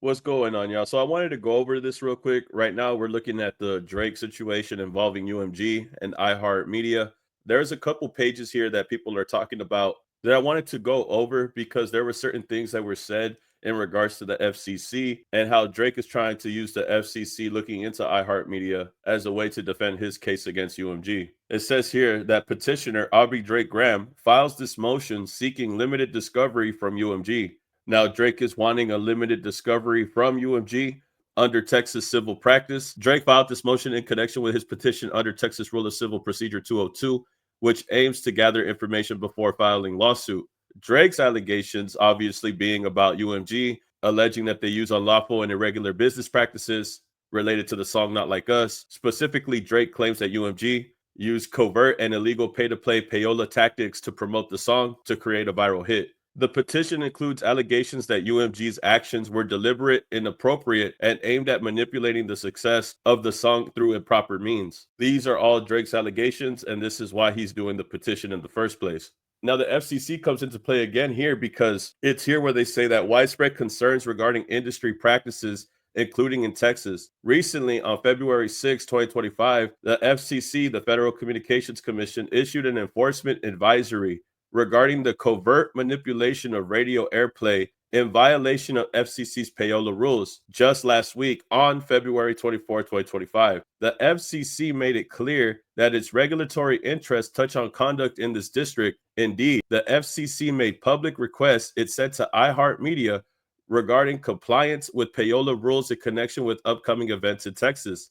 What's going on, y'all? So I wanted to go over this real quick. Right now, we're looking at the Drake situation involving UMG and iHeartMedia. There's a couple pages here that people are talking about that I wanted to go over because there were certain things that were said in regards to the FCC and how Drake is trying to use the FCC looking into iHeartMedia as a way to defend his case against UMG. It says here that petitioner Aubrey Drake Graham files this motion seeking limited discovery from UMG. Now, Drake is wanting a limited discovery from UMG under Texas civil practice. Drake filed this motion in connection with his petition under Texas Rule of Civil Procedure 202, which aims to gather information before filing lawsuit. Drake's allegations obviously being about UMG, alleging that they use unlawful and irregular business practices related to the song Not Like Us. Specifically, Drake claims that UMG used covert and illegal pay-to-play payola tactics to promote the song to create a viral hit. The petition includes allegations that UMG's actions were deliberate, inappropriate, and aimed at manipulating the success of the song through improper means. These are all Drake's allegations, and this is why he's doing the petition in the first place. Now, the FCC comes into play again here because it's here where they say that widespread concerns regarding industry practices, including in Texas. Recently, on February 6, 2025, the FCC, the Federal Communications Commission, issued an enforcement advisory regarding the covert manipulation of radio airplay in violation of FCC's payola rules just last week on February 24, 2025. The FCC made it clear that its regulatory interests touch on conduct in this district. Indeed, the FCC made public requests it sent to iHeartMedia regarding compliance with payola rules in connection with upcoming events in Texas.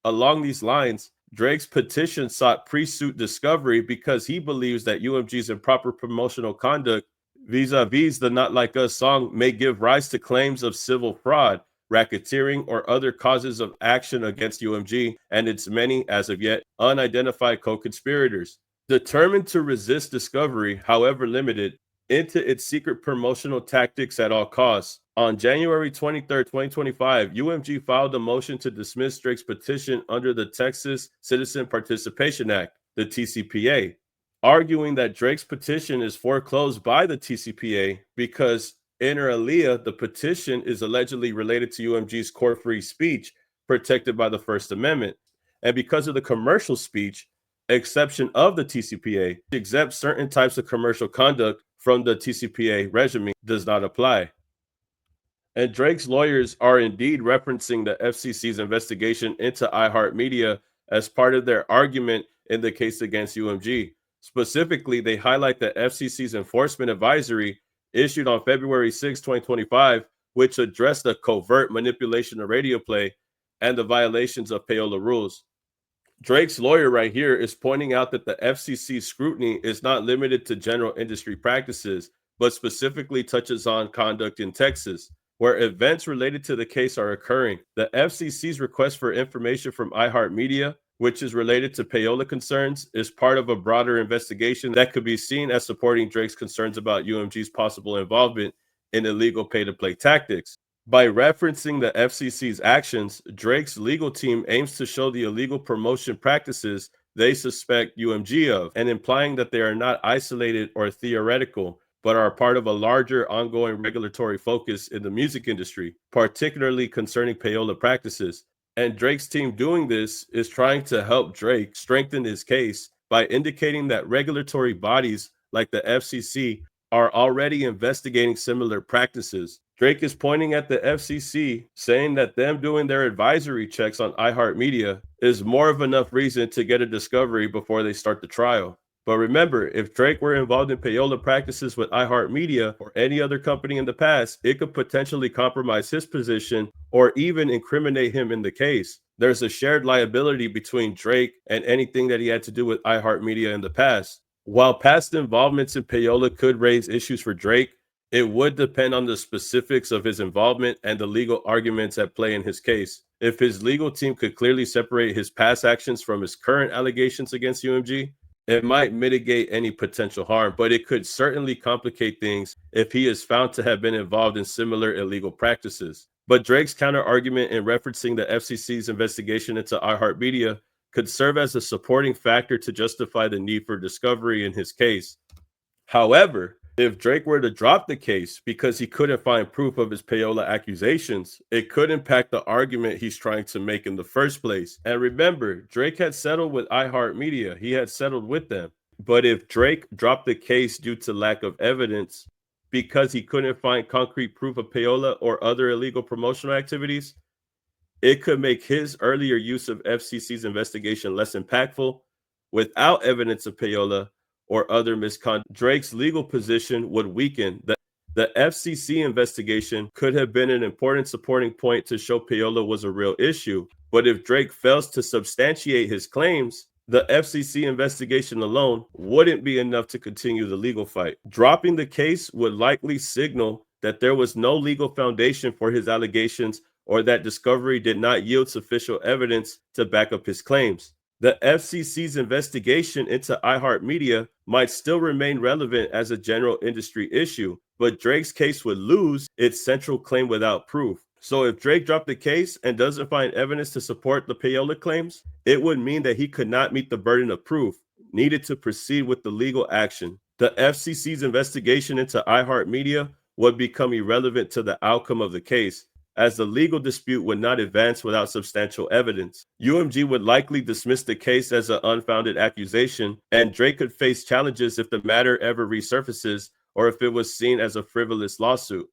Along these lines, Drake's petition sought pre-suit discovery because he believes that UMG's improper promotional conduct vis-a-vis the Not Like Us song may give rise to claims of civil fraud, racketeering, or other causes of action against UMG and its many, as of yet, unidentified co-conspirators. Determined to resist discovery, however limited, into its secret promotional tactics at all costs, on January 23, 2025, UMG filed a motion to dismiss Drake's petition under the Texas Citizen Participation Act, the TCPA, arguing that Drake's petition is foreclosed by the TCPA because, inter alia, the petition is allegedly related to UMG's core free speech protected by the First Amendment, and because of the commercial speech exception of the TCPA, exempts certain types of commercial conduct from the TCPA regime does not apply. And Drake's lawyers are indeed referencing the FCC's investigation into iHeartMedia as part of their argument in the case against UMG. Specifically, they highlight the FCC's enforcement advisory issued on February 6, 2025, which addressed the covert manipulation of radio play and the violations of payola rules. Drake's lawyer right here is pointing out that the FCC's scrutiny is not limited to general industry practices, but specifically touches on conduct in Texas, where events related to the case are occurring. The FCC's request for information from iHeartMedia, which is related to payola concerns, is part of a broader investigation that could be seen as supporting Drake's concerns about UMG's possible involvement in illegal pay-to-play tactics. By referencing the FCC's actions, Drake's legal team aims to show the illegal promotion practices they suspect UMG of, and implying that they are not isolated or theoretical, but are part of a larger ongoing regulatory focus in the music industry, particularly concerning payola practices. And Drake's team doing this is trying to help Drake strengthen his case by indicating that regulatory bodies like the FCC are already investigating similar practices. Drake is pointing at the FCC, saying that them doing their advisory checks on iHeartMedia is more of enough reason to get a discovery before they start the trial. But remember, if Drake were involved in payola practices with iHeartMedia or any other company in the past, it could potentially compromise his position or even incriminate him in the case. There's a shared liability between Drake and anything that he had to do with iHeartMedia in the past. While past involvements in payola could raise issues for Drake, it would depend on the specifics of his involvement and the legal arguments at play in his case. If his legal team could clearly separate his past actions from his current allegations against UMG, it might mitigate any potential harm, but it could certainly complicate things if he is found to have been involved in similar illegal practices. But Drake's counter argument in referencing the FCC's investigation into iHeartMedia could serve as a supporting factor to justify the need for discovery in his case. However, If Drake were to drop the case because he couldn't find proof of his payola accusations, it could impact the argument he's trying to make in the first place. And remember, Drake had settled with iHeartMedia. He had settled with them. But if Drake dropped the case due to lack of evidence because he couldn't find concrete proof of payola or other illegal promotional activities, it could make his earlier use of FCC's investigation less impactful. Without evidence of payola or other misconduct, Drake's legal position would weaken. The FCC investigation could have been an important supporting point to show payola was a real issue. But if Drake fails to substantiate his claims, the FCC investigation alone wouldn't be enough to continue the legal fight. Dropping the case would likely signal that there was no legal foundation for his allegations or that discovery did not yield sufficient evidence to back up his claims. The FCC's investigation into iHeartMedia might still remain relevant as a general industry issue, but Drake's case would lose its central claim without proof. So if Drake dropped the case and doesn't find evidence to support the payola claims, it would mean that he could not meet the burden of proof needed to proceed with the legal action. The FCC's investigation into iHeartMedia would become irrelevant to the outcome of the case, as the legal dispute would not advance without substantial evidence. UMG would likely dismiss the case as an unfounded accusation, and Drake could face challenges if the matter ever resurfaces or if it was seen as a frivolous lawsuit.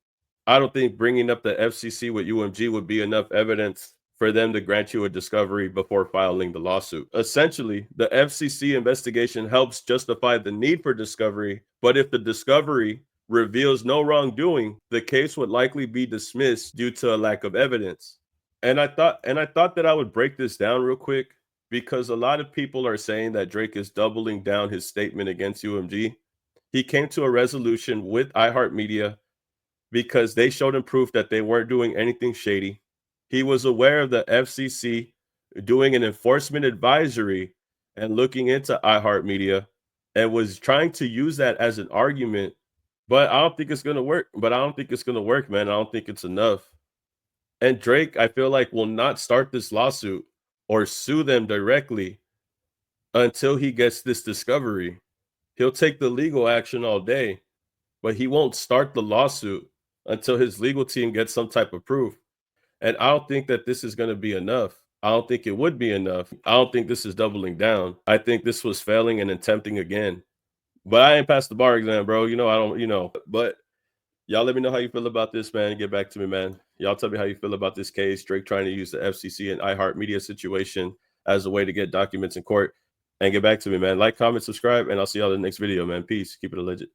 I don't think bringing up the FCC with UMG would be enough evidence for them to grant you a discovery before filing the lawsuit. Essentially, the FCC investigation helps justify the need for discovery, but if the discovery reveals no wrongdoing, the case would likely be dismissed due to a lack of evidence. And I thought that I would break this down real quick because a lot of people are saying that Drake is doubling down his statement against UMG. He came to a resolution with iHeartMedia because they showed him proof that they weren't doing anything shady. He was aware of the FCC doing an enforcement advisory and looking into iHeartMedia and was trying to use that as an argument. But I don't think it's going to work. Man. I don't think it's enough. And Drake, I feel like, will not start this lawsuit or sue them directly until he gets this discovery. He'll take the legal action all day, but he won't start the lawsuit until his legal team gets some type of proof. And I don't think that this is going to be enough. I don't think it would be enough. I don't think this is doubling down. I think this was failing and attempting again. But I ain't passed the bar exam, bro. But y'all let me know how you feel about this, man. Get back to me, man. Y'all tell me how you feel about this case. Drake trying to use the FCC and iHeartMedia situation as a way to get documents in court. And get back to me, man. Like, comment, subscribe, and I'll see y'all in the next video, man. Peace. Keep it legit.